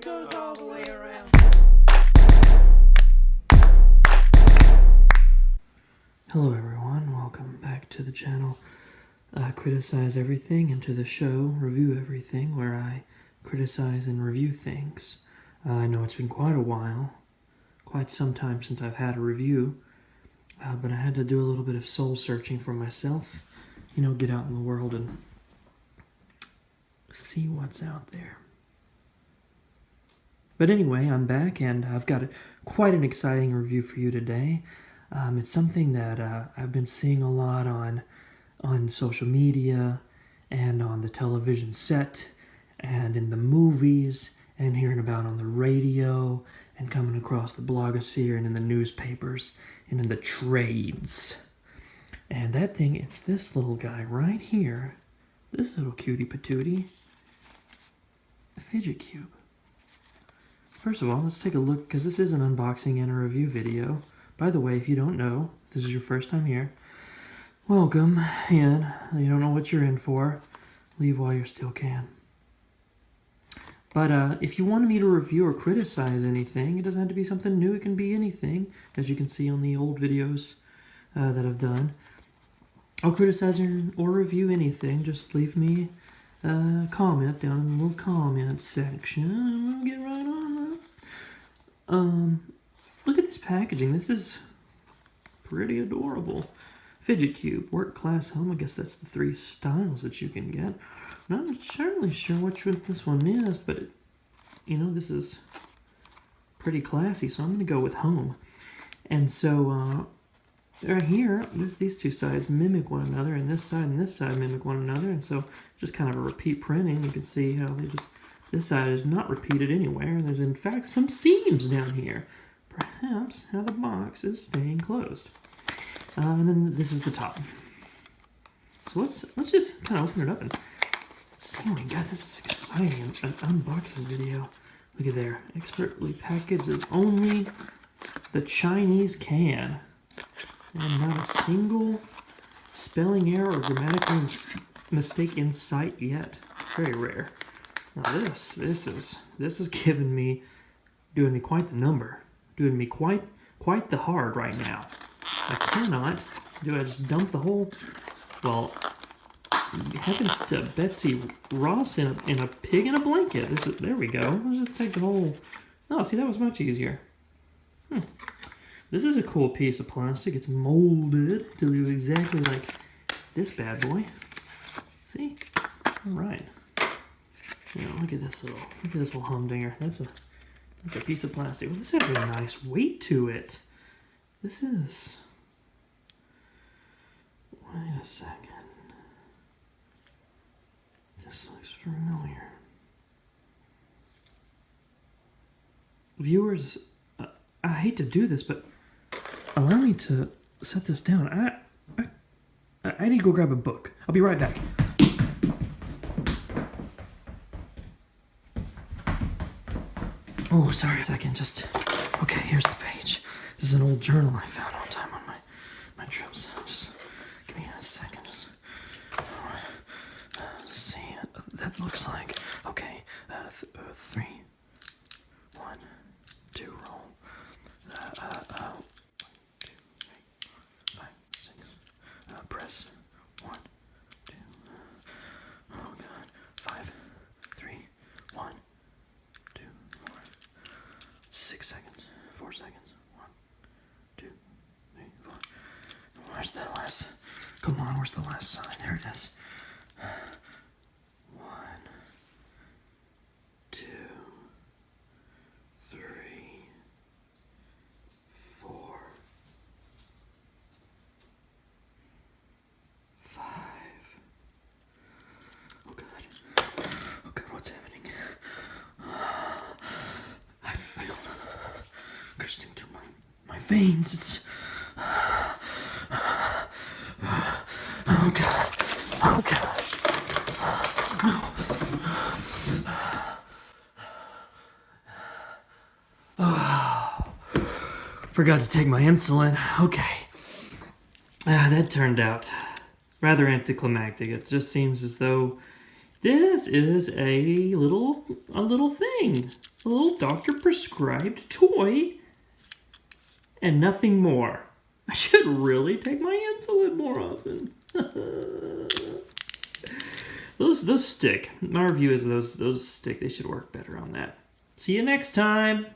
goes all the way around. Hello everyone, welcome back to the channel Criticize Everything, and to the show Review Everything, where I criticize and review things. I know it's been quite a while, quite some time since I've had a review, but I had to do a little bit of soul searching for myself, get out in the world and see what's out there. But anyway, I'm back and I've got quite an exciting review for you today. It's something that I've been seeing a lot on social media and on the television set and in the movies and hearing about on the radio and coming across the blogosphere and in the newspapers and in the trades. And that thing, it's this little guy right here, this little cutie patootie, a Fidget Cube. First of all, let's take a look, because this is an unboxing and a review video. By the way, if you don't know, if this is your first time here, welcome in. You don't know what you're in for, leave while you still can. But if you want me to review or criticize anything, it doesn't have to be something new, it can be anything, as you can see on the old videos that I've done. I'll criticize or review anything, just leave me a comment down in the little comment section. We'll get right on that. Look at this packaging. This is pretty adorable. Fidget Cube, work, class, home. I guess that's the three styles that you can get. I'm not entirely sure which one this one is, but this is pretty classy, so I'm going to go with home. And so right here, these two sides mimic one another, and this side mimic one another, and so just kind of a repeat printing. You can see how this side is not repeated anywhere, and there's in fact some seams down here. Perhaps how the box is staying closed. And then this is the top. So let's just kind of open it up and see what we got. This is exciting, an unboxing video. Look at there, expertly packaged as only the Chinese can. And not a single spelling error or grammatical mistake in sight yet. Very rare. Now this is doing me quite the number. Doing me quite the hard right now. I cannot. Do I just dump the whole? Well, it happens to Betsy Ross in a pig in a blanket. There we go. Let's just take the whole. Oh, see, that was much easier. This is a cool piece of plastic. It's molded to look exactly like this bad boy. See? All right. Look at this little humdinger. That's a piece of plastic. Well, this has a nice weight to it. This is. Wait a second. This looks familiar. Viewers, I hate to do this, but allow me to set this down. I need to go grab a book. I'll be right back. Oh, sorry a second. Okay, here's the page. This is an old journal I found one time on my trips. Just give me a second. Just see. That looks like. Okay, 3, 1, 2, roll. 1, 2, 3, 5, 6. Press 1, 2. Oh God, 5, 3, 1, 2, 4. 6 seconds. 4 seconds. 1, 2, 3, 4. Where's the last? Come on, where's the last sign? There it is. 1, 2, 3, 4, 5. Oh God. Oh God, what's happening? I feel coursing through my veins. It's. Oh God. Oh God. No. Oh. Forgot to take my insulin. Okay. That turned out rather anticlimactic. It just seems as though This is a little thing. A little doctor-prescribed toy and nothing more. I should really take my insulin more often. Those stick. My review is those stick. They should work better on that. See you next time.